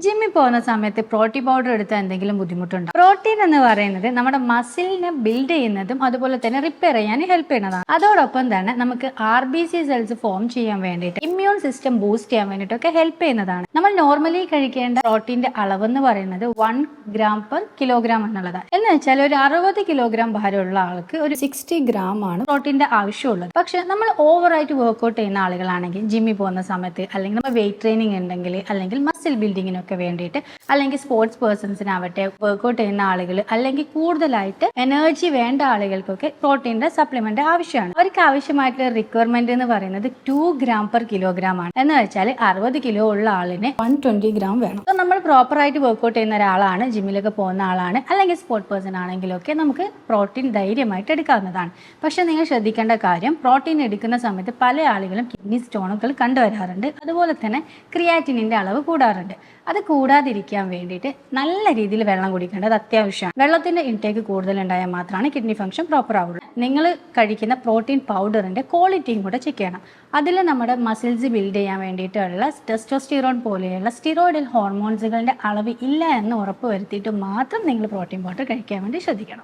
ജിമ്മിൽ പോകുന്ന സമയത്ത് പ്രോട്ടീൻ പൗഡർ എടുത്താൽ എന്തെങ്കിലും ബുദ്ധിമുട്ടുണ്ടോ? പ്രോട്ടീൻ എന്ന് പറയുന്നത് നമ്മുടെ മസിലിനെ ബിൽഡ് ചെയ്യുന്നതും അതുപോലെ തന്നെ റിപ്പയർ ചെയ്യാൻ ഹെൽപ്പ് ചെയ്യുന്നതാണ്. അതോടൊപ്പം തന്നെ നമുക്ക് RBC സെൽസ് ഫോം ചെയ്യാൻ വേണ്ടിയിട്ട് ഇമ്മ്യൂൺ സിസ്റ്റം ബൂസ്റ്റ് ചെയ്യാൻ വേണ്ടിയിട്ടൊക്കെ ഹെൽപ്പ് ചെയ്യുന്നതാണ്. നമ്മൾ നോർമലി കഴിക്കേണ്ട പ്രോട്ടീന്റെ അളവ് എന്ന് പറയുന്നത് 1 gram per kilogram എന്നുള്ളതാണ്. എന്ന് വെച്ചാൽ ഒരു 60 കിലോഗ്രാം ഭാരമുള്ള ആൾക്ക് ഒരു 60 gram ആണ് പ്രോട്ടീന്റെ ആവശ്യമുള്ളത്. പക്ഷെ നമ്മൾ ഓവറായിട്ട് വർക്ക്ഔട്ട് ചെയ്യുന്ന ആളുകളാണെങ്കിൽ ജിമ്മിൽ പോകുന്ന സമയത്ത് അല്ലെങ്കിൽ നമ്മൾ വെയിറ്റ് ട്രെയിനിങ് ഉണ്ടെങ്കിൽ അല്ലെങ്കിൽ മസിൽ ബിൽഡിങ്ങിനൊക്കെ വേണ്ടിയിട്ട് അല്ലെങ്കിൽ സ്പോർട്സ് പേഴ്സൺസിനാവട്ടെ വർക്ക്ഔട്ട് ചെയ്യുന്ന ആളുകൾ അല്ലെങ്കിൽ കൂടുതലായിട്ട് എനർജി വേണ്ട ആളുകൾക്കൊക്കെ പ്രോട്ടീൻ്റെ സപ്ലിമെന്റ് ആവശ്യമാണ്. അവർക്ക് ആവശ്യമായിട്ടുള്ള റിക്വയർമെന്റ് എന്ന് പറയുന്നത് 2 gram per kilogram ആണ്. എന്ന് വെച്ചാൽ 60 കിലോ ഉള്ള ആളിന് 120 gram വേണം. അപ്പോൾ നമ്മൾ പ്രോപ്പറായിട്ട് വർക്ക്ഔട്ട് ചെയ്യുന്ന ഒരാളാണ്, ജിമ്മിലൊക്കെ പോകുന്ന ആളാണ് അല്ലെങ്കിൽ സ്പോർട്സ് പേഴ്സൺ ആണെങ്കിലൊക്കെ നമുക്ക് പ്രോട്ടീൻ ധൈര്യമായിട്ട് എടുക്കാവുന്നതാണ്. പക്ഷെ നിങ്ങൾ ശ്രദ്ധിക്കേണ്ട കാര്യം, പ്രോട്ടീൻ എടുക്കുന്ന സമയത്ത് പല ആളുകളും കിഡ്നി സ്റ്റോണുകൾ കണ്ടുവരാറുണ്ട്. അതുപോലെ തന്നെ ക്രിയാറ്റിനിന്റെ അളവ് കൂടാറുണ്ട്. അത് കൂടാതിരിക്കാൻ വേണ്ടിയിട്ട് നല്ല രീതിയിൽ വെള്ളം കുടിക്കേണ്ടത് അത്യാവശ്യമാണ്. വെള്ളത്തിന്റെ ഇൻടേക്ക് കൂടുതൽ ഉണ്ടായാൽ മാത്രമാണ് കിഡ്നി ഫംഗ്ഷൻ പ്രോപ്പർ ആവുള്ളൂ. നിങ്ങൾ കഴിക്കുന്ന പ്രോട്ടീൻ പൗഡറിന്റെ ക്വാളിറ്റിയും കൂടെ ചെക്ക് ചെയ്യണം. അതിൽ നമ്മുടെ മസിൽസ് ബിൽഡ് ചെയ്യാൻ വേണ്ടിയിട്ടുള്ള ടെസ്റ്റോസ്റ്റിറോൺ പോലെയുള്ള സ്റ്റിറോയിഡൽ ഹോർമോൺസുകളുടെ അളവ് ഇല്ല എന്ന് ഉറപ്പ് വരുത്തിയിട്ട് മാത്രം നിങ്ങൾ പ്രോട്ടീൻ പൗഡർ കഴിക്കാൻ വേണ്ടി ശ്രദ്ധിക്കണം.